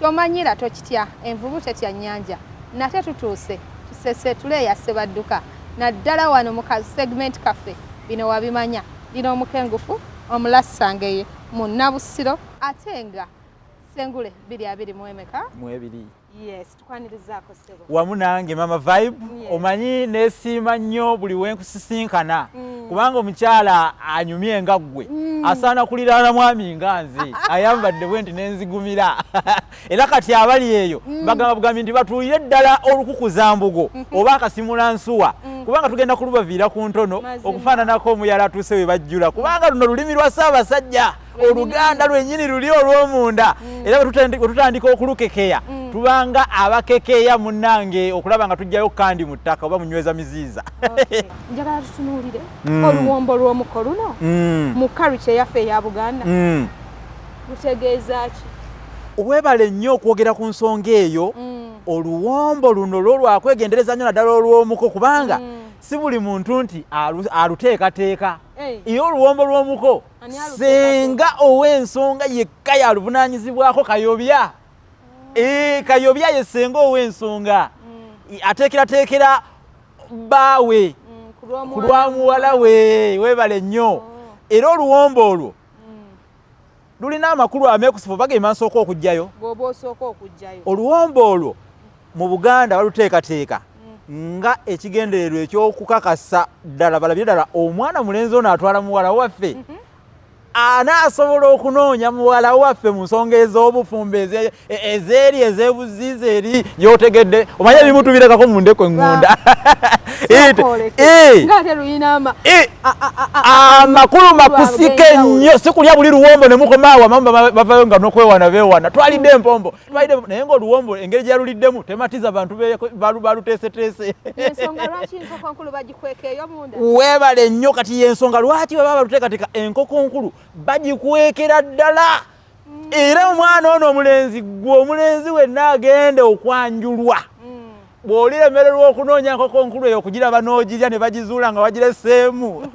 kyomanyira tokitya envubu tetya nnyanja nate tutuuse tusesetule ya Ssebadduka naddala wano mu segment cafe bino wabimanya lino omukengufu omulassangeye MUnnabusiro ate nga Sengule 221 mwebiri. Yes, tukwanirizaako ssebo. Wamu nange Mama Vibe, omanyi neesiima nnyo buli wenkusisinkana. Kubanga omukyala anyumye nga ggwe. Asaana kuliraana mwami nga nze. Ayambadde bwenti nenzigumira. Era kati abali eyo bagamba bugambi nti batuulire ddala olukukuza mbugo oba akasimula nsuwa. Kubanga tugenda kulubaviira ku ntono okufaananako omuyala atuuse we bajjula. Kubanga luno lulimi lwa Ssaabasajja. Oluganda lwennyini luli olw'omunda. Era bwe tutandika okulukekeya tubanga abakekeya munnange okulaba nga tujjayo kandi mu ttaka oba munyweza miziiza. Njagala tutunuulire oluwombo lw'omuko luno mu culture yaffe eya Buganda lutegeeza ki? Weebale nnyo okwogera ku nsonga eyo. Oluwombo luno lwo lwakwegendereza nnyo naddala olw'omuko kubanga si buli muntu nti aluteekateeka. Iyo oluwombo lw'omuko senga ow'ensonga yekka yaluvunaanyizibwako Kayobya. Kayobya ye senga ow'ensonga ateekerateekera bbaawe ku lwa muwala we. Weebale nnyo. Era oluwombo olwo lulina amakulu ameekusifu bagema nsooka okujjayo. Oluwombo olwo mu Buganda baluteekateeka nga ekigendererwa eky'okukakasa ddala balabye ddala omwana mulenzi ono atwala muwala waffe anaasobola okunoonya muwala waffe mu nsonga ez'obufumbo ezeeri ez'ebuziiza eri y'otegedde omanye ebimu tubirekako mu ndeku eŋŋunda. Amakulu makusike nnyo si kulya buli luwombo ne mukomaawo amamba bavayo nga n'okwewana beewana twalidde empombo naye ng'oluwombo engeri gye yaluliddemu tematiza bantu baluteeseteese. Weebale nnyo kati y'ensonga lwaki baba baluteekateeka enkoko nkulu bagikwekera ddala. Era omwana ono omulenzi gwe omulenzi wenna agende okwanjulwa bw'oliremererwa okunoonya nkoko nkulu eyo okugiraba n'ogirya ne bagizuula nga bagireseemu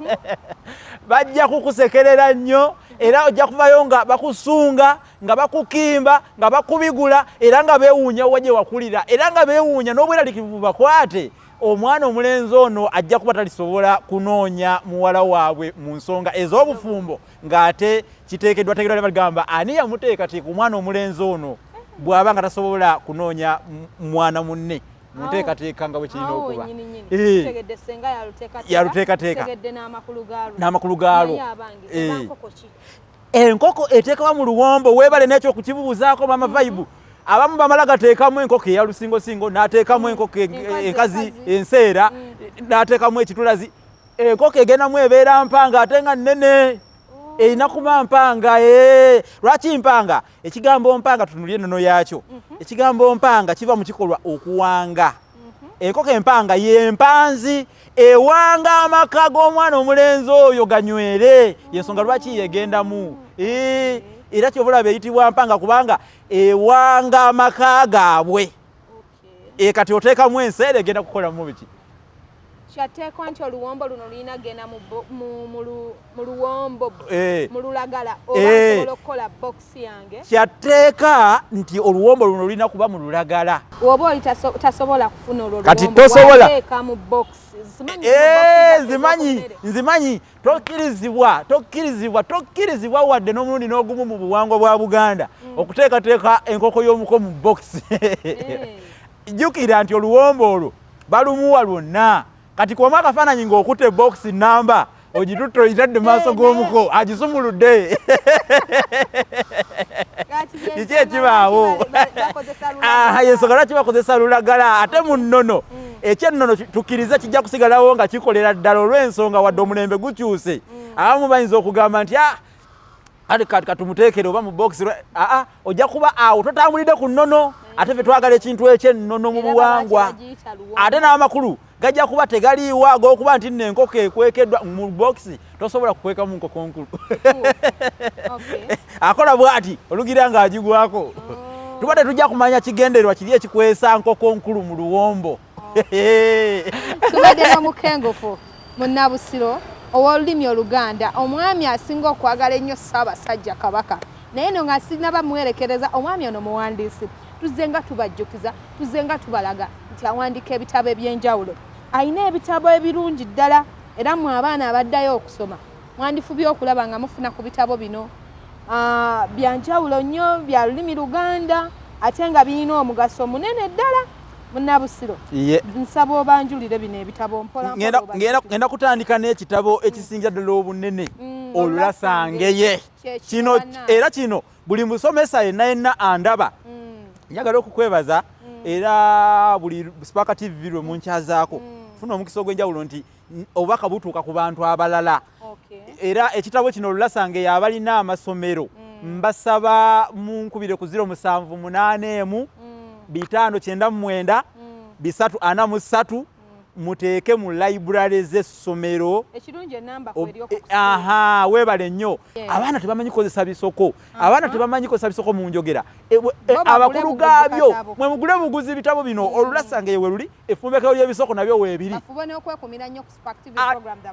bajja kukusekerera nnyo. Era ojja kuvayo nga bakusunga nga bakukimba nga bakubigula era nga beewuunya wa gye wakulira era nga beewuunya n'obweraliikirivu bakwate. Omwana omulenzi ono ajja kuba talisobola kunoonya muwala waabwe mu nsonga ez'obufumbo ng'ate kiteekeddwateekeddwa bagamba ani yamuteekateeka omwana omulenzi ono bw'aba nga tasobola kunoonya mwana munne muteekateeka nga bwe kirina okuba. Yaluteekateeka n'amakulu gaalwo. Enkoko eteekebwa mu luwombo weebale n'ekyo okukibuuzaako Mama Vibe. Abamu bamala gateekamu enkoko eya lusingosingo n'ateekamu enkoko enkazi enseera n'ateekamu ekitulazi. Enkoko egendamu ebeera mpanga ate nga nnene erina kuba mpanga. Lwaki mpanga? Ekigambo mpanga tunulye ennono yaakyo. Ekigambo mpanga kiva mu kikolwa okuwanga. Enkoko empanga y'empanzi ewanga amaka g'omwana omulenzi oyo ganywere. Yensonga lwaki yegendamu. Era kyobulaba eyitibwa mpanga kubanga ewanga amaka gaabwe. Kati oteekamu enseera egenda kukolamu biki? Kyateekwa nti oluwombo luno lulina genda mu luwombo mu lulagala oba osobola okukola bokisi yange. Kyateeka nti oluwombo luno lulina kuba mu lulagala. Oba oli tasobola kufuna olwo kati tosobola wateeka mu bokisi. Nzimanyi tokkirizibwa wadde n'omulundi n'ogumu mu buwangwa bwa Buganda okuteekateeka enkoko y'omuko mu bokisi. Jjukira nti oluwombo olwo balumuwa lwonna. Kati kubamu akafaananyi ng'okutte bokisi namba ogitutte oyitadde maaso g'omuko agisumuludde. Kiki ekibaawo? Yensonga lwaki bakozesa lulagala ate mu nnono. Ekyennono tukkirize kijja kusigalawo nga kikolera ddala olw'ensonga wadde omulembe gukyuse. Abamu bayinza okugamba nti katumuteekere oba mu bokisi. Ojja kuba awo totambulidde ku nnono. Ate ffe twagala ekintu ekyennono mu buwangwa. Ate n'amakulu gajja kuba tegaliiwo ag'okuba nti nno enkoko ekwekeddwa mu bokisi tosobola kukwekamu nkoko nkulu. Akola bw'ati olugira ng'agigwako. Tuba tetujja kumanya kigendererwa kiri ekikwesa nkoko nkulu mu luwombo. Tubadde n'omukengufu MUnnabusiro ow'olulimi Oluganda omwami asinga okwagala ennyo Ssaabasajja Kabaka naye no nga sinaba muwerekereza omwami ono muwandiisi tuzze nga tubajjukiza tuzze nga tubalaga nti awandiika ebitabo eby'enjawulo ayina ebitabo ebirungi ddala era mu abaana abaddayo okusoma mwandifubye okulaba nga mufuna ku bitabo bino byanjawulo nnyo bya lulimi Luganda ate nga birina omugaso munene ddala Munnabusiro nsaba obanjulire bino ebitabo mpola ngenda kutandika n'ekitabo ekisingira ddala obunene Olulasange kino era kino buli musomesa yenna andaba njagala okukwebaza era buli Spark TV lwe munkyazaako funa omukisa ogw'enjawulo nti obubaka butuuka ku bantu abalala era ekitabo kino Olulasange yabalina amasomero mbasaba munkubire ku 078 599 343 muteeke mu library z'essomero ekirungi enamba kweri okusobola weebale nnyo abaana tebamanyi kozesa bisoko abaana tebamanyi kozesa bisoko mu njogera abakulu gaabyo mwe mugule buguzi bitabo bino Olulasange yewe luli efumbekero ly'ebisoko nabyo weebiri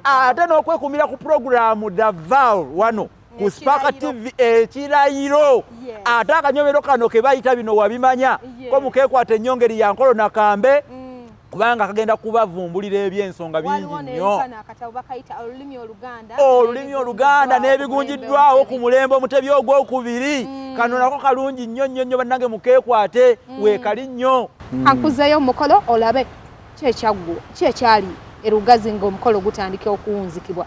ate n'okwekumira ku programu Davao wano ku Spark TV ekirayiro ate akanyomero kano ke bayita bino wabimanya ko mukeekwata ennyongeri ya nkolo nakambe kubanga kagenda kubavumbulira ebyensonga bingi nnyo olulimi Oluganda n'ebigunjiddwawo ku mulembe omutebi ogwokubiri kano nako kalungi nnyo nnyo nnyo bannange mukeekwate weekali nnyo kankuzeeyo omukolo olabe kyekyali erugazi ng'omukolo gutandike okuwunzikibwa